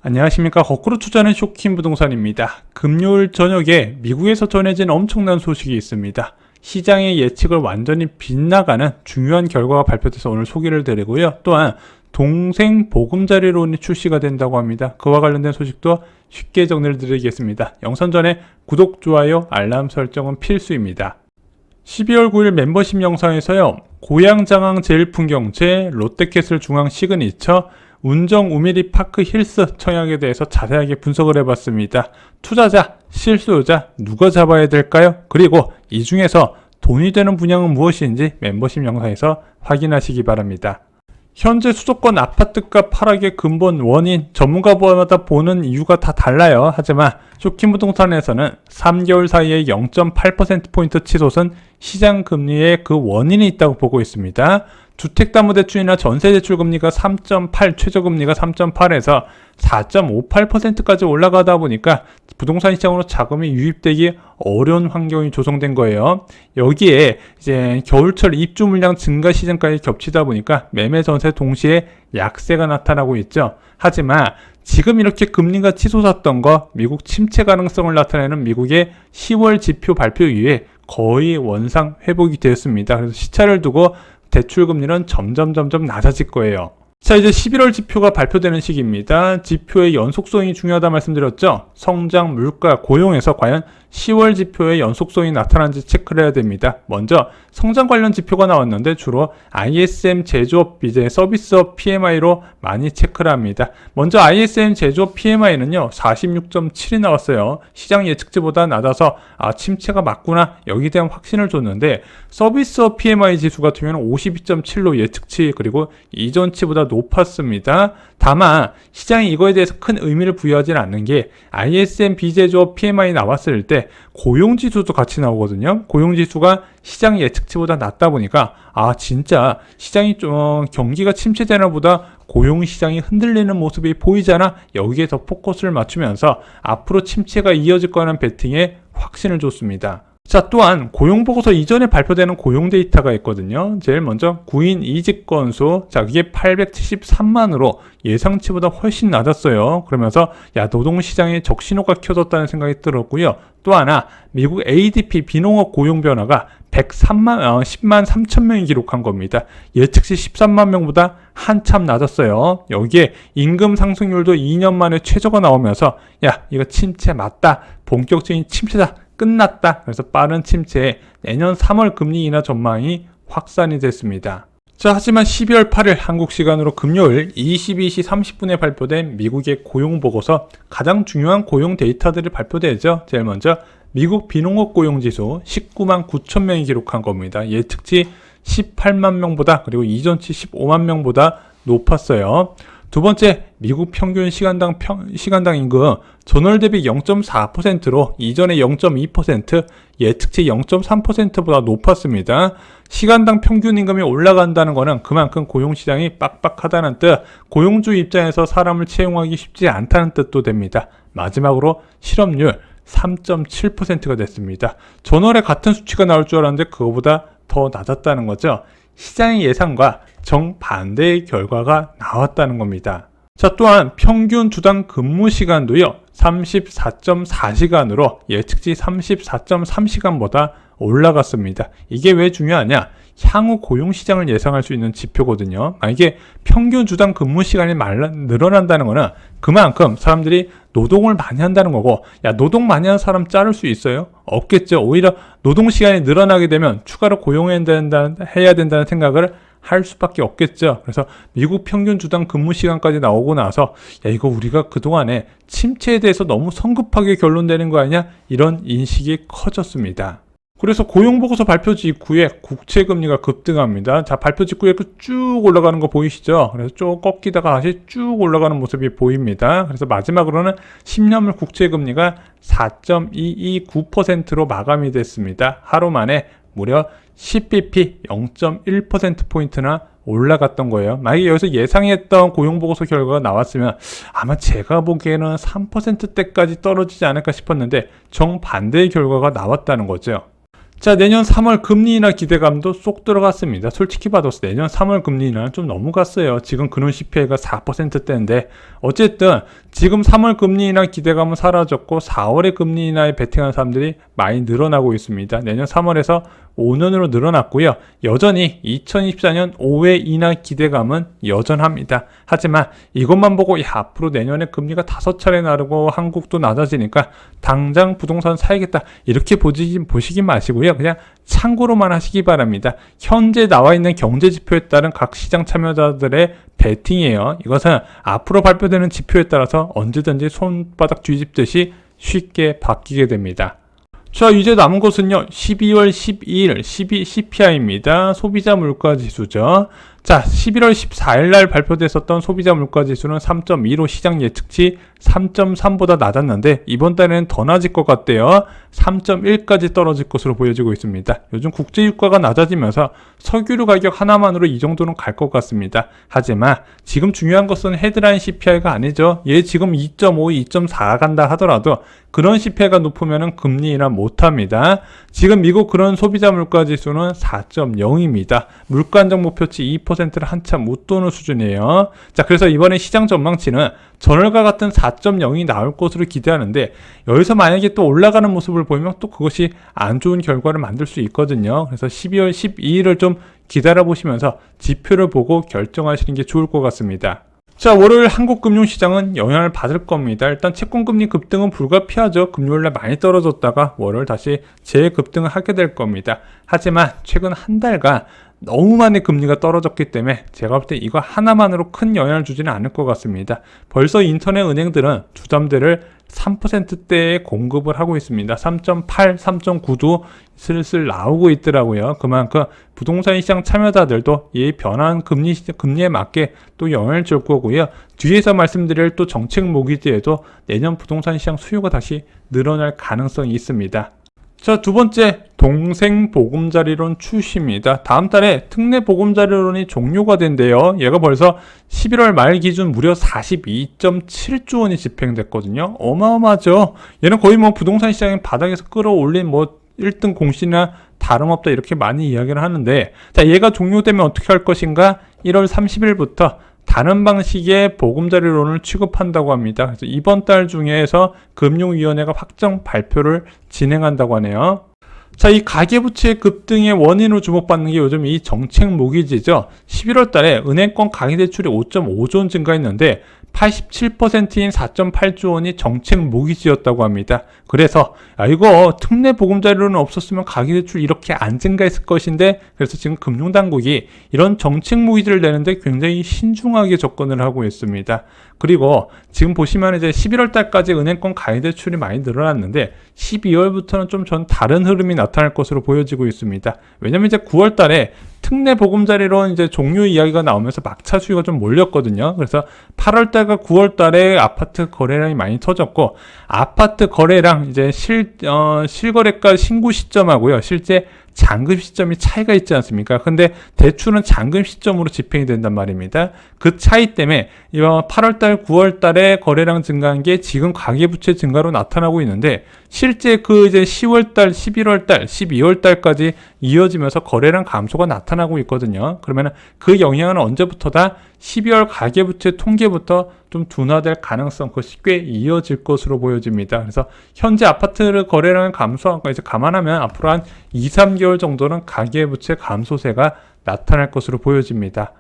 안녕하십니까. 거꾸로 투자는 쇼킹 부동산입니다. 금요일 저녁에 미국에서 전해진 엄청난 소식이 있습니다. 시장의 예측을 완전히 빗나가는 중요한 결과가 발표돼서 오늘 소개를 드리고요. 또한 동생 보금자리론이 출시가 된다고 합니다. 그와 관련된 소식도 쉽게 정리를 드리겠습니다. 영상 전에 구독, 좋아요, 알람 설정은 필수입니다. 12월 9일 멤버십 영상에서요. 고양장항 제일풍경채, 롯데캐슬 중앙 시그니처, 운정 우미리 파크 힐스 청약에 대해서 자세하게 분석을 해봤습니다. 투자자, 실수요자 누가 잡아야 될까요? 그리고 이 중에서 돈이 되는 분양은 무엇인지 멤버십 영상에서 확인하시기 바랍니다. 현재 수도권 아파트값 하락의 근본 원인, 전문가마다 보는 이유가 다 달라요. 하지만 쇼킹 부동산에서는 3개월 사이에 0.8%포인트 치솟은 시장 금리의 그 원인이 있다고 보고 있습니다. 주택담보대출이나 전세대출금리가 3.8, 최저금리가 3.8에서 4.58%까지 올라가다 보니까 부동산 시장으로 자금이 유입되기 어려운 환경이 조성된 거예요. 여기에 이제 겨울철 입주 물량 증가 시즌까지 겹치다 보니까 매매 전세 동시에 약세가 나타나고 있죠. 하지만 지금 이렇게 금리가 치솟았던 거, 미국 침체 가능성을 나타내는 미국의 10월 지표 발표 이후에 거의 원상 회복이 되었습니다. 그래서 시차를 두고 대출금리는 점점 낮아질 거예요. 자, 이제 11월 지표가 발표되는 시기입니다. 지표의 연속성이 중요하다 말씀드렸죠. 성장, 물가, 고용에서 과연 10월 지표의 연속성이 나타나는지 체크를 해야 됩니다. 먼저 성장 관련 지표가 나왔는데 주로 ISM 제조업, 이제 서비스업 PMI로 많이 체크를 합니다. 먼저 ISM 제조업 PMI는요 46.7이 나왔어요. 시장 예측치보다 낮아서 침체가 맞구나, 여기에 대한 확신을 줬는데, 서비스업 PMI 지수 같은 경우는 52.7로 예측치 그리고 이전치보다 높았습니다. 다만 시장이 이거에 대해서 큰 의미를 부여하지는 않는 게, ISM 비제조업 PMI 나왔을 때 고용지수도 같이 나오거든요. 고용지수가 시장 예측치보다 낮다 보니까 진짜 시장이 좀 경기가 침체되나 보다, 고용시장이 흔들리는 모습이 보이잖아. 여기에 더 포커스를 맞추면서 앞으로 침체가 이어질 거라는 베팅에 확신을 줬습니다. 자, 또한 고용보고서 이전에 발표되는 고용 데이터가 있거든요. 제일 먼저 구인 이직 건수, 자, 그게 873만으로 예상치보다 훨씬 낮았어요. 그러면서 노동시장에 적신호가 켜졌다는 생각이 들었고요. 또 하나, 미국 ADP 비농업 고용 변화가 10만 3천 명이 기록한 겁니다. 예측시 13만 명보다 한참 낮았어요. 여기에 임금 상승률도 2년 만에 최저가 나오면서 이거 침체 맞다, 본격적인 침체다, 끝났다. 그래서 빠른 침체에 내년 3월 금리 인하 전망이 확산이 됐습니다. 자, 하지만 12월 8일 한국 시간으로 금요일 22시 30분에 발표된 미국의 고용보고서, 가장 중요한 고용 데이터들이 발표되죠. 제일 먼저 미국 비농업 고용지수 19만 9천 명이 기록한 겁니다. 예측치 18만 명보다, 그리고 이전치 15만 명보다 높았어요. 두 번째, 미국 평균 시간당 임금 전월 대비 0.4%로 이전에 0.2%, 예측치 0.3%보다 높았습니다. 시간당 평균 임금이 올라간다는 것은 그만큼 고용시장이 빡빡하다는 뜻, 고용주 입장에서 사람을 채용하기 쉽지 않다는 뜻도 됩니다. 마지막으로 실업률 3.7%가 됐습니다. 전월에 같은 수치가 나올 줄 알았는데 그거보다 더 낮았다는 거죠. 시장의 예상과 정반대의 결과가 나왔다는 겁니다. 자, 또한 평균 주당 근무 시간도요 34.4시간으로 예측치 34.3시간보다 올라갔습니다. 이게 왜 중요하냐? 향후 고용시장을 예상할 수 있는 지표거든요. 만약에 평균 주당 근무 시간이 늘어난다는 거는 그만큼 사람들이 노동을 많이 한다는 거고, 노동 많이 하는 사람 자를 수 있어요? 없겠죠. 오히려 노동 시간이 늘어나게 되면 추가로 고용해야 된다는 생각을 할 수밖에 없겠죠. 그래서 미국 평균 주당 근무 시간까지 나오고 나서 이거 우리가 그동안에 침체에 대해서 너무 성급하게 결론내는 거 아니냐, 이런 인식이 커졌습니다. 그래서 고용보고서 발표 직후에 국채금리가 급등합니다. 자, 발표 직후에 쭉 올라가는 거 보이시죠? 그래서 쭉 꺾이다가 다시 쭉 올라가는 모습이 보입니다. 그래서 마지막으로는 10년물 국채금리가 4.229%로 마감이 됐습니다. 하루 만에 무려 10bp 0.1%포인트나 올라갔던 거예요. 만약에 여기서 예상했던 고용보고서 결과가 나왔으면 아마 제가 보기에는 3%대까지 떨어지지 않을까 싶었는데 정반대의 결과가 나왔다는 거죠. 자, 내년 3월 금리 인하 기대감도 쏙 들어갔습니다. 솔직히 봐도 내년 3월 금리 인하는 좀 너무 갔어요. 지금 근원 CPI가 4%대인데 어쨌든 지금 3월 금리 인하 기대감은 사라졌고 4월에 금리 인하에 베팅하는 사람들이 많이 늘어나고 있습니다. 내년 3월에서 5년으로 늘어났고요. 여전히 2024년 5회 인하 기대감은 여전합니다. 하지만 이것만 보고 앞으로 내년에 금리가 5차례 나르고 한국도 낮아지니까 당장 부동산 사야겠다 이렇게 보시기 마시고요. 그냥 참고로만 하시기 바랍니다. 현재 나와 있는 경제 지표에 따른 각 시장 참여자들의 베팅이에요. 이것은 앞으로 발표되는 지표에 따라서 언제든지 손바닥 뒤집듯이 쉽게 바뀌게 됩니다. 자, 이제 남은 것은요 12월 12일 CPI입니다. 소비자 물가 지수죠. 자, 11월 14일 날 발표됐었던 소비자 물가 지수는 3.2로 시장 예측치 3.3보다 낮았는데 이번 달에는 더 낮을 것 같대요. 3.1까지 떨어질 것으로 보여지고 있습니다. 요즘 국제 유가가 낮아지면서 석유류 가격 하나만으로 이 정도는 갈 것 같습니다. 하지만 지금 중요한 것은 헤드라인 CPI가 아니죠. 얘 지금 2.5, 2.4 간다 하더라도 그런 CPI가 높으면 금리 인하 못합니다. 지금 미국 그런 소비자 물가 지수는 4.0입니다. 물가 안정 목표치 2%를 한참 웃도는 수준이에요. 자, 그래서 이번에 시장 전망치는 전월과 같은 4.0이 나올 것으로 기대하는데 여기서 만약에 또 올라가는 모습을 보이면 또 그것이 안 좋은 결과를 만들 수 있거든요. 그래서 12월 12일을 좀 기다려 보시면서 지표를 보고 결정하시는 게 좋을 것 같습니다. 자, 월요일 한국 금융시장은 영향을 받을 겁니다. 일단 채권금리 급등은 불가피하죠. 금요일날 많이 떨어졌다가 월요일 다시 재급등을 하게 될 겁니다. 하지만 최근 한 달간 너무 많이 금리가 떨어졌기 때문에 제가 볼 때 이거 하나만으로 큰 영향을 주지는 않을 것 같습니다. 벌써 인터넷 은행들은 주담대를 3%대에 공급을 하고 있습니다. 3.8, 3.9도 슬슬 나오고 있더라고요. 그만큼 부동산 시장 참여자들도 이 변화한 금리에 맞게 또 영향을 줄 거고요. 뒤에서 말씀드릴 또 정책 모기지에도 내년 부동산 시장 수요가 다시 늘어날 가능성이 있습니다. 자, 두 번째, 동생 보금자리론 출시입니다. 다음 달에 특례 보금자리론이 종료가 된대요. 얘가 벌써 11월 말 기준 무려 42.7조 원이 집행됐거든요. 어마어마하죠. 얘는 거의 뭐 부동산 시장의 바닥에서 끌어올린 뭐 1등 공시나 다름없다 이렇게 많이 이야기를 하는데, 자, 얘가 종료되면 어떻게 할 것인가? 1월 30일부터 다른 방식의 보금자리론을 취급한다고 합니다. 그래서 이번 달 중에서 금융위원회가 확정 발표를 진행한다고 하네요. 자, 이 가계부채 급등의 원인으로 주목받는 게 요즘 이 정책 모기지죠. 11월 달에 은행권 가계대출이 5.5조 원 증가했는데 87%인 4.8조 원이 정책 모기지였다고 합니다. 그래서 이거 특례 보금자리론은 없었으면 가계대출 이렇게 안 증가했을 것인데, 그래서 지금 금융당국이 이런 정책 모기지를 내는데 굉장히 신중하게 접근을 하고 있습니다. 그리고 지금 보시면 이제 11월 달까지 은행권 가계대출이 많이 늘어났는데 12월부터는 좀 전 다른 흐름이 나타날 것으로 보여지고 있습니다. 왜냐면 이제 9월 달에 특례 보금자리론 이제 종료 이야기가 나오면서 막차 수요가 좀 몰렸거든요. 그래서 8월 달과 9월 달에 아파트 거래량이 많이 터졌고, 아파트 거래량 이제 실거래가 신고 시점하고요, 실제 잔금 시점이 차이가 있지 않습니까? 근데 대출은 잔금 시점으로 집행이 된단 말입니다. 그 차이 때문에 8월달, 9월달에 거래량 증가한 게 지금 가계부채 증가로 나타나고 있는데, 실제 그 이제 10월달, 11월달, 12월달까지 이어지면서 거래량 감소가 나타나고 있거든요. 그러면 그 영향은 언제부터다? 12월 가계부채 통계부터 좀 둔화될 가능성, 그것이 꽤 이어질 것으로 보여집니다. 그래서 현재 아파트 거래량을 감소한 거 이제 감안하면 앞으로 한 2, 3개월 정도는 가계부채 감소세가 나타날 것으로 보여집니다.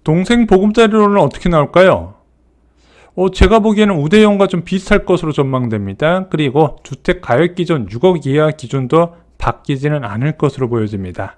동생 보금자리론은 어떻게 나올까요? 제가 보기에는 우대형과 좀 비슷할 것으로 전망됩니다. 그리고 주택 가액 기준 6억 이하 기준도 바뀌지는 않을 것으로 보여집니다.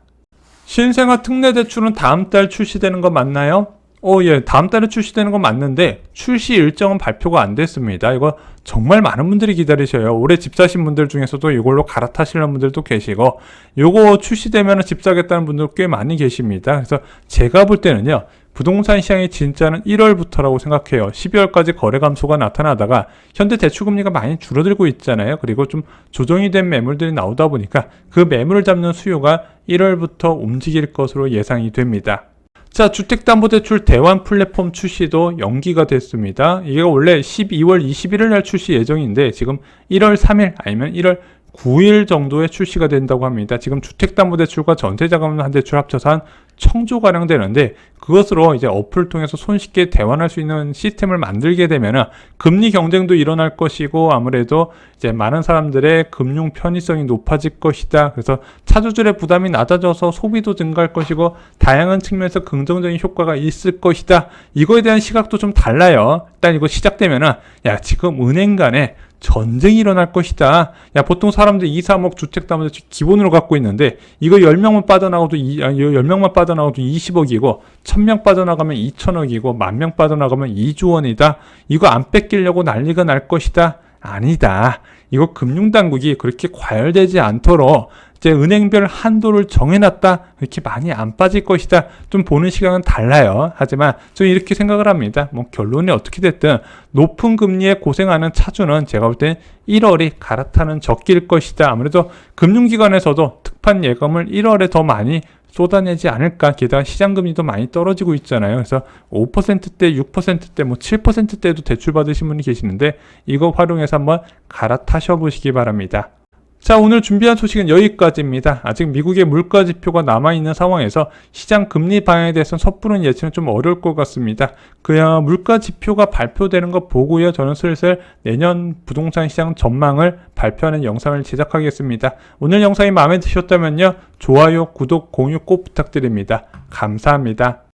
신생아 특례 대출은 다음 달 출시되는 거 맞나요? 예, 다음 달에 출시되는 건 맞는데 출시 일정은 발표가 안 됐습니다. 이거 정말 많은 분들이 기다리셔요. 올해 집 사신 분들 중에서도 이걸로 갈아타시는 분들도 계시고, 요거 출시되면 집 사겠다는 분들 꽤 많이 계십니다. 그래서 제가 볼 때는요, 부동산 시장의 진짜는 1월부터라고 생각해요. 12월까지 거래 감소가 나타나다가 현재 대출금리가 많이 줄어들고 있잖아요. 그리고 좀 조정이 된 매물들이 나오다 보니까 그 매물을 잡는 수요가 1월부터 움직일 것으로 예상이 됩니다. 자, 주택담보대출 대환 플랫폼 출시도 연기가 됐습니다. 이게 원래 12월 21일 날 출시 예정인데 지금 1월 3일 아니면 1월 9일 정도에 출시가 된다고 합니다. 지금 주택담보대출과 전세자금한대출 합쳐서 한 1000조가량 되는데, 그것으로 이제 어플을 통해서 손쉽게 대환할 수 있는 시스템을 만들게 되면은 금리 경쟁도 일어날 것이고, 아무래도 이제 많은 사람들의 금융 편의성이 높아질 것이다. 그래서 차주들의 부담이 낮아져서 소비도 증가할 것이고, 다양한 측면에서 긍정적인 효과가 있을 것이다. 이거에 대한 시각도 좀 달라요. 일단 이거 시작되면은, 야, 지금 은행 간에 전쟁이 일어날 것이다. 야, 보통 사람들 2, 3억 주택담보대출 기본으로 갖고 있는데, 이거 10명만 빠져나가도 10명만 빠져나가도 20억이고, 1000명 빠져나가면 2000억이고, 10,000명 빠져나가면 2조 원이다. 이거 안 뺏기려고 난리가 날 것이다. 아니다. 이거 금융당국이 그렇게 과열되지 않도록 이제 은행별 한도를 정해놨다. 이렇게 많이 안 빠질 것이다. 좀 보는 시각은 달라요. 하지만 저는 이렇게 생각을 합니다. 뭐 결론이 어떻게 됐든 높은 금리에 고생하는 차주는 제가 볼 땐 1월이 갈아타는 적기일 것이다. 아무래도 금융기관에서도 특판 예금을 1월에 더 많이 쏟아내지 않을까. 게다가 시장금리도 많이 떨어지고 있잖아요. 그래서 5%대, 6%대, 뭐 7%대도 대출 받으신 분이 계시는데, 이거 활용해서 한번 갈아타셔 보시기 바랍니다. 자, 오늘 준비한 소식은 여기까지입니다. 아직 미국의 물가 지표가 남아있는 상황에서 시장 금리 방향에 대해서는 섣부른 예측은 좀 어려울 것 같습니다. 그야 물가 지표가 발표되는 거 보고요, 저는 슬슬 내년 부동산 시장 전망을 발표하는 영상을 제작하겠습니다. 오늘 영상이 마음에 드셨다면요, 좋아요, 구독, 공유 꼭 부탁드립니다. 감사합니다.